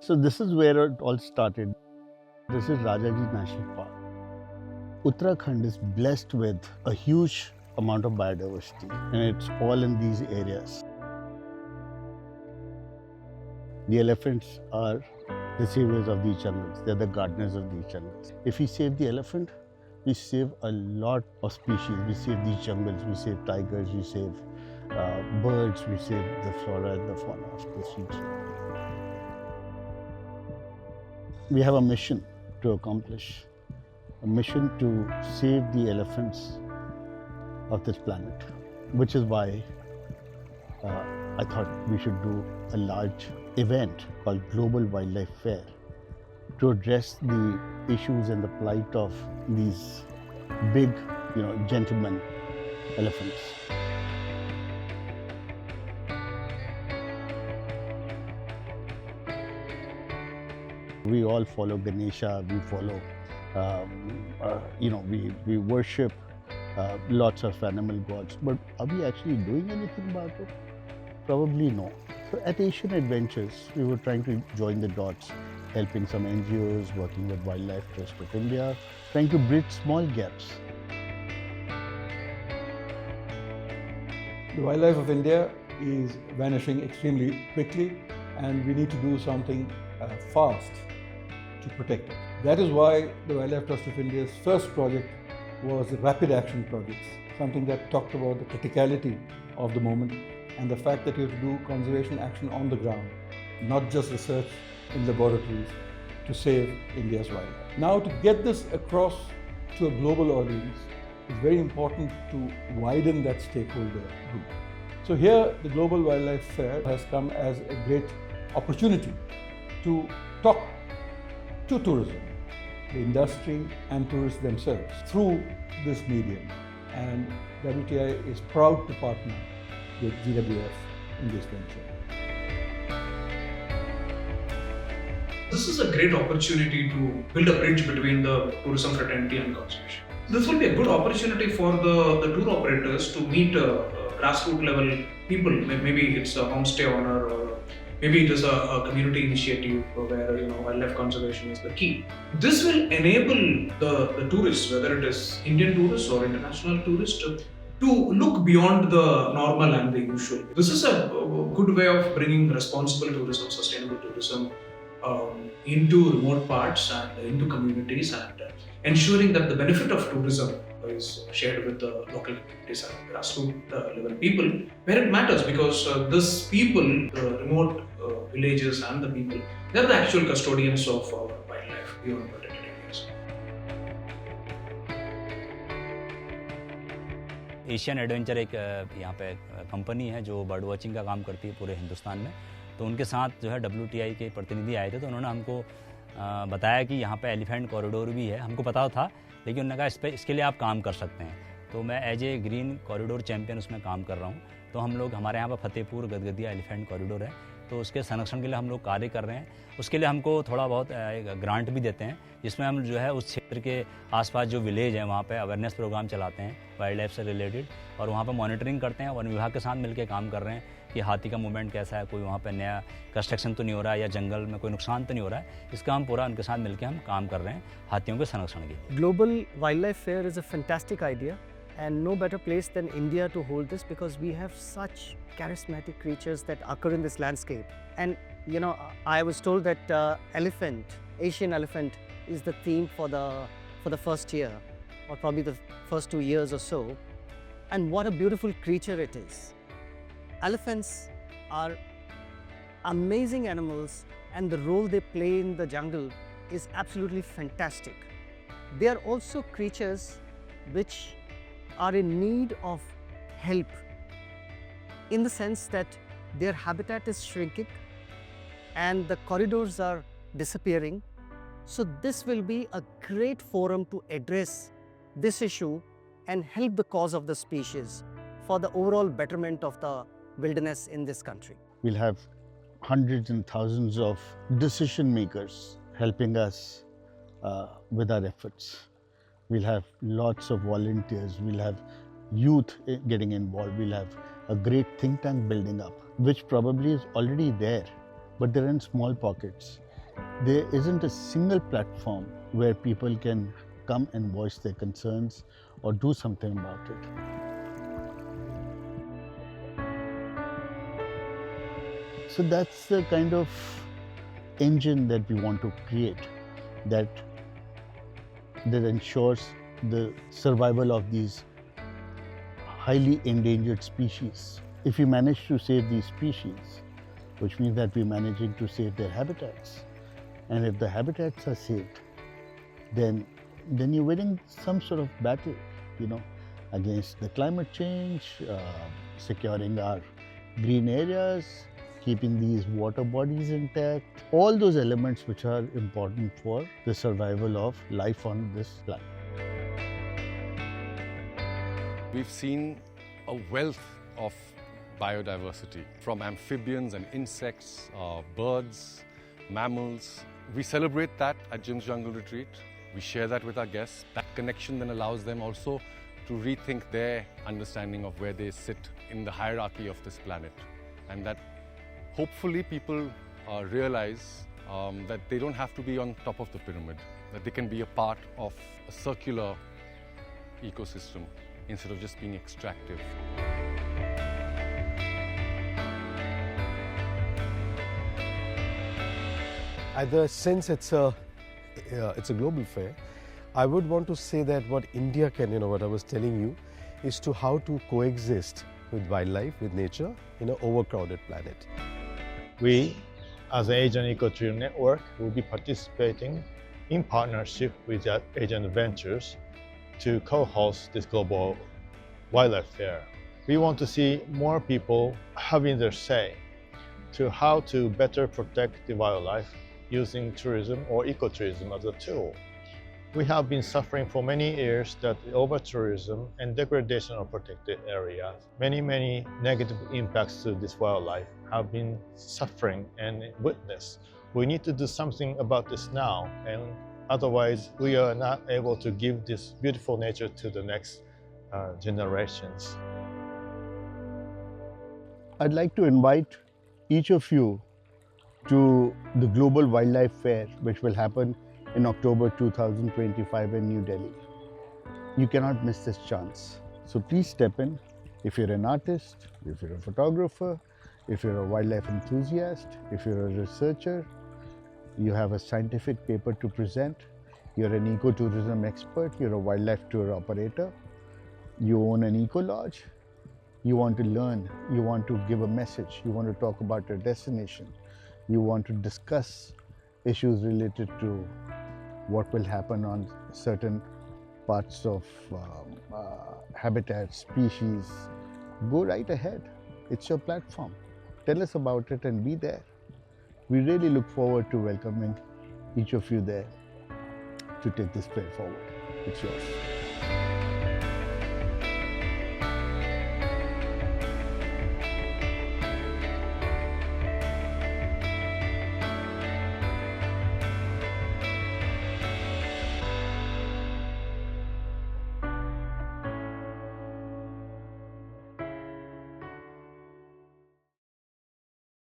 So this is where it all started. This is Rajaji National Park. Uttarakhand is blessed with a huge amount of biodiversity, and it's all in these areas. The elephants are the saviors of these jungles. They're the gardeners of these jungles. If we save the elephant, we save a lot of species. We save these jungles, we save tigers, we save birds, we save the flora and the fauna of this region. We have a mission to accomplish, a mission to save the elephants of this planet, which is why I thought we should do a large event called Global Wildlife Fair to address the issues and the plight of these big, gentlemen elephants. We all follow Ganesha, we follow, we worship lots of animal gods, but are we actually doing anything about it? Probably no. So at Asian Adventures, we were trying to join the dots, helping some NGOs, working with Wildlife Trust of India, trying to bridge small gaps. The wildlife of India is vanishing extremely quickly, and we need to do something fast to protect it. That is why the Wildlife Trust of India's first project was the Rapid Action Projects, something that talked about the criticality of the moment and the fact that you have to do conservation action on the ground, not just research in laboratories to save India's wildlife. Now, to get this across to a global audience, it's very important to widen that stakeholder group. So here, the Global Wildlife Fair has come as a great opportunity to talk to tourism, the industry and tourists themselves through this medium. And WTI is proud to partner with GWF in this venture. This is a great opportunity to build a bridge between the tourism fraternity and conservation. This will be a good opportunity for the tour operators to meet grassroots level people. Maybe it's a homestay owner, or maybe it is a community initiative where wildlife conservation is the key. This will enable the tourists, whether it is Indian tourists or international tourists, to look beyond the normal and the usual. This is a good way of bringing responsible tourism, sustainable tourism into remote parts and into communities, and ensuring that the benefit of tourism is shared with the local communities and grassroots level people where it matters, because these people, the remote villages and the people, they're the actual custodians of our wildlife beyond protected areas. Asian adventure एक यहाँ पे company है जो bird watching का काम करती है पूरे हिंदुस्तान में। तो उनके साथ जो है WTI के प्रतिनिधि आए थे, तो उन्होंने हमको बताया कि यहाँ पे एलिफेंट कॉरिडोर भी है। हमको पता था, लेकिन उन्होंने कहा इसके लिए आप काम कर सकते हैं। तो मैं as a green corridor champion उसमें काम कर रहा हूँ। तो हम लोग, हमारे यहाँ पर फतेहपुर गदगदिया एलिफेंट कॉरिडोर है, तो उसके संरक्षण के लिए हम लोग कार्य कर रहे हैं। उसके लिए हमको थोड़ा बहुत ग्रांट भी देते हैं, जिसमें हम जो है उस क्षेत्र के आसपास जो विलेज हैं वहाँ पे अवेयरनेस प्रोग्राम चलाते हैं वाइल्ड लाइफ से रिलेटेड, और वहाँ पे मॉनिटरिंग करते हैं। वन विभाग के साथ मिलकर काम कर रहे हैं कि हाथी का मूवमेंट कैसा है, कोई वहाँ पे नया कंस्ट्रक्शन तो नहीं हो रहा है या जंगल में कोई नुकसान तो नहीं हो रहा है। इसका हम पूरा उनके साथ मिलकर हम काम कर रहे हैं हाथियों के संरक्षण की। Global Wildlife Fair is a fantastic idea, and no better place than India to hold this, because we have such charismatic creatures that occur in this landscape. And I was told that Asian elephant is the theme for the first year, or probably the first 2 years or so. And what a beautiful creature it is. Elephants are amazing animals, and the role they play in the jungle is absolutely fantastic. They are also creatures which are in need of help, in the sense that their habitat is shrinking and the corridors are disappearing. So this will be a great forum to address this issue and help the cause of the species for the overall betterment of the wilderness in this country. We'll have hundreds and thousands of decision makers helping us with our efforts. We'll have lots of volunteers, we'll have youth getting involved, we'll have a great think tank building up, which probably is already there, but they're in small pockets. there isn't a single platform where people can come and voice their concerns or do something about it. So that's the kind of engine that we want to create that ensures the survival of these highly endangered species. If we manage to save these species, which means that we're managing to save their habitats, and if the habitats are saved, then you're winning some sort of battle, against the climate change, securing our green areas, keeping these water bodies intact, all those elements which are important for the survival of life on this planet. We've seen a wealth of biodiversity, from amphibians and insects, birds, mammals. We celebrate that at Jim's Jungle Retreat. We share that with our guests. That connection then allows them also to rethink their understanding of where they sit in the hierarchy of this planet. And that hopefully people realize that they don't have to be on top of the pyramid, that they can be a part of a circular ecosystem instead of just being extractive. Since it's a global fair, I would want to say that what India can, what I was telling you, is to how to coexist with wildlife, with nature, in an overcrowded planet. We, as an Asian Ecotourism Network, will be participating in partnership with Asian Ventures to co-host this global wildlife fair. We want to see more people having their say to how to better protect the wildlife using tourism or ecotourism as a tool. We have been suffering for many years that over-tourism and degradation of protected areas, many negative impacts to this wildlife have been suffering and witnessed. We need to do something about this now, and otherwise we are not able to give this beautiful nature to the next generations. I'd like to invite each of you to the Global Wildlife Fair, which will happen in October 2025 in New Delhi. You cannot miss this chance. So please step in. If you're an artist, if you're a photographer, if you're a wildlife enthusiast, if you're a researcher, you have a scientific paper to present, you're an ecotourism expert, you're a wildlife tour operator, you own an eco lodge, you want to learn, you want to give a message, you want to talk about your destination, you want to discuss issues related to what will happen on certain parts of habitat, species, go right ahead. It's your platform. Tell us about it and be there. We really look forward to welcoming each of you there to take this fair forward. It's yours.